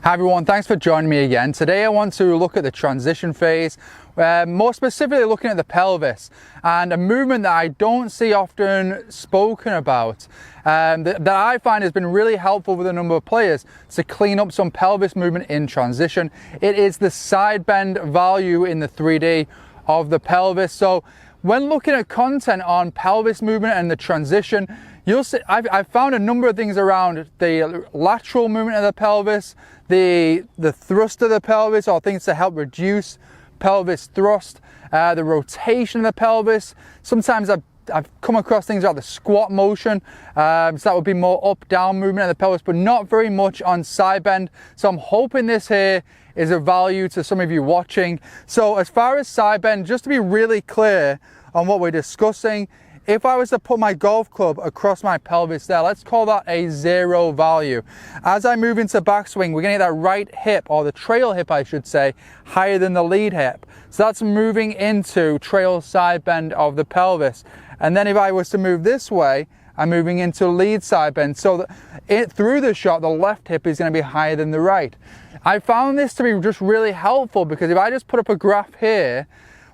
Hi everyone, thanks for joining me again. Today I want to look at the transition phase, more specifically looking at the pelvis, and a movement that I don't see often spoken about, that I find has been really helpful with a number of players to clean up some pelvis movement in transition. It is the side bend value in the 3D of the pelvis. So when looking at content on pelvis movement and the transition, you'll see I've found a number of things around the lateral movement of the pelvis, the thrust of the pelvis, or things to help reduce pelvis thrust, the rotation of the pelvis. Sometimes I've come across things like the squat motion, so that would be more up-down movement of the pelvis, but not very much on side bend. So I'm hoping this here is of value to some of you watching. So as far as side bend, just to be really clear on what we're discussing, if I was to put my golf club across my pelvis there, let's call that a 0 value. As I move into backswing, we're going to get that right hip, or the trail hip I should say, higher than the lead hip. So that's moving into trail side bend of the pelvis. And then if I was to move this way, I'm moving into lead side bend. So through the shot, the left hip is going to be higher than the right. I found this to be just really helpful because if I just put up a graph here,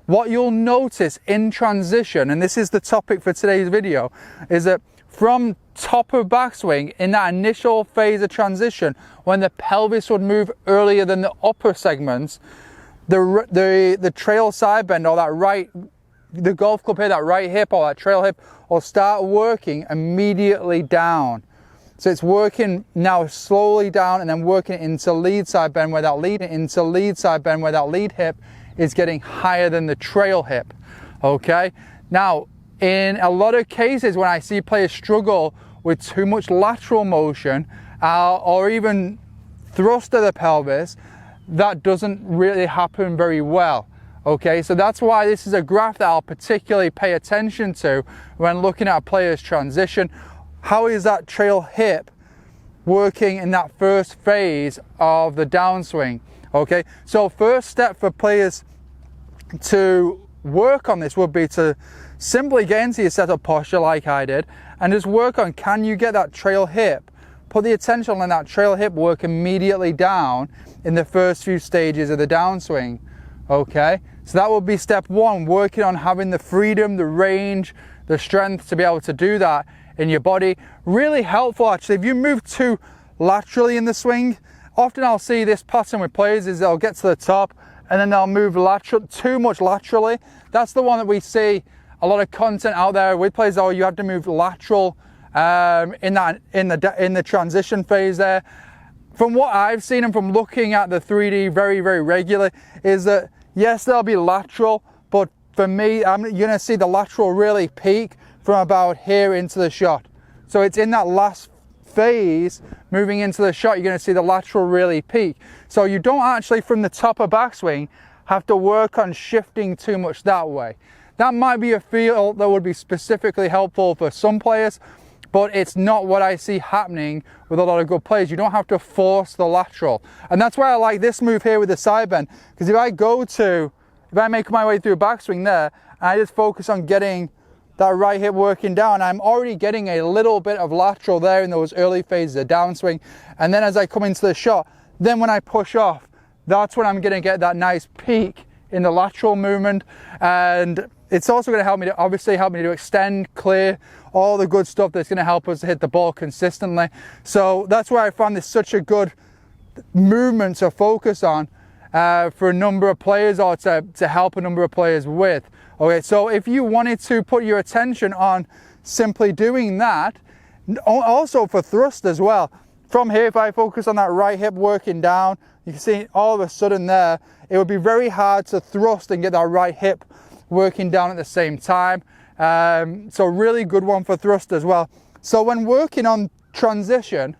what you'll notice in transition, and this is the topic for today's video, is that from top of backswing, in that initial phase of transition, when the pelvis would move earlier than the upper segments, the trail side bend, or that right, the golf club here, that right hip or that trail hip, will start working immediately down. So it's working now slowly down and then working into lead side bend where that lead hip is getting higher than the trail hip. Okay, now in a lot of cases when I see players struggle with too much lateral motion or even thrust of the pelvis, that doesn't really happen very well. Okay, so that's why this is a graph that I'll particularly pay attention to when looking at a player's transition. How is that trail hip working in that first phase of the downswing? Okay, so first step for players to work on this would be to simply get into your setup posture like I did and just work on, can you get that trail hip? Put the attention on that trail hip work immediately down in the first few stages of the downswing. Okay, so that would be step one, working on having the freedom, the range, the strength to be able to do that in your body. Really helpful actually. If you move too laterally in the swing, often I'll see this pattern with players is they'll get to the top and then they'll move too much laterally. That's the one that we see a lot of content out there with players. Oh, you have to move lateral in the transition phase there. From what I've seen and from looking at the 3D very, very regularly, is that yes, there'll be lateral, but for me, you're going to see the lateral really peak from about here into the shot. So it's in that last phase moving into the shot, you're going to see the lateral really peak. So you don't actually from the top of backswing have to work on shifting too much that way. That might be a feel that would be specifically helpful for some players, but it's not what I see happening with a lot of good players. You don't have to force the lateral, and that's why I like this move here with the side bend, because if I make my way through backswing there and I just focus on getting that right hip working down, I'm already getting a little bit of lateral there in those early phases of downswing. And then as I come into the shot, then when I push off, that's when I'm going to get that nice peak in the lateral movement. And it's also going to help me to extend, clear, all the good stuff that's going to help us to hit the ball consistently. So that's why I found this such a good movement to focus on for a number of players, or to help a number of players with. Okay, so if you wanted to put your attention on simply doing that, also for thrust as well, from here, if I focus on that right hip working down, you can see all of a sudden there, it would be very hard to thrust and get that right hip working down at the same time. So really good one for thrust as well. So when working on transition,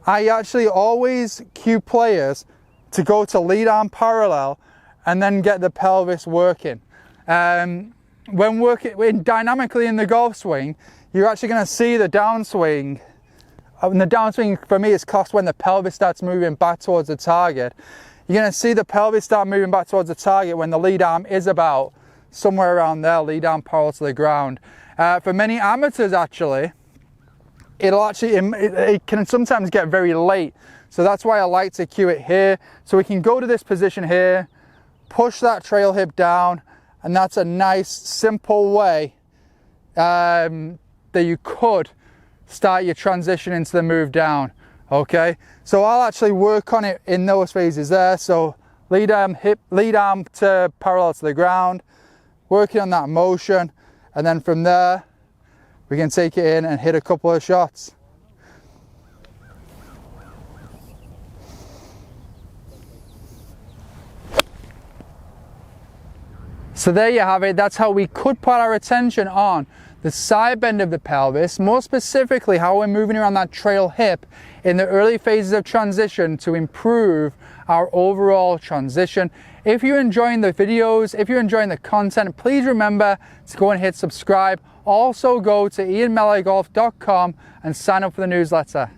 I actually always cue players to go to lead arm parallel and then get the pelvis working. When working dynamically in the golf swing, you're actually going to see the downswing. And the downswing for me is caused when the pelvis starts moving back towards the target. You're going to see the pelvis start moving back towards the target when the lead arm is about somewhere around there, lead arm parallel to the ground. For many amateurs actually, it can sometimes get very late. So that's why I like to cue it here. So we can go to this position here, push that trail hip down, and that's a nice, simple way that you could start your transition into the move down. Okay, so I'll actually work on it in those phases there. So lead arm to parallel to the ground, working on that motion, and then from there we can take it in and hit a couple of shots. So there you have it. That's how we could put our attention on the side bend of the pelvis, more specifically how we're moving around that trail hip in the early phases of transition to improve our overall transition. If you're enjoying the videos, if you're enjoying the content, please remember to go and hit subscribe. Also go to ianmellogolf.com and sign up for the newsletter.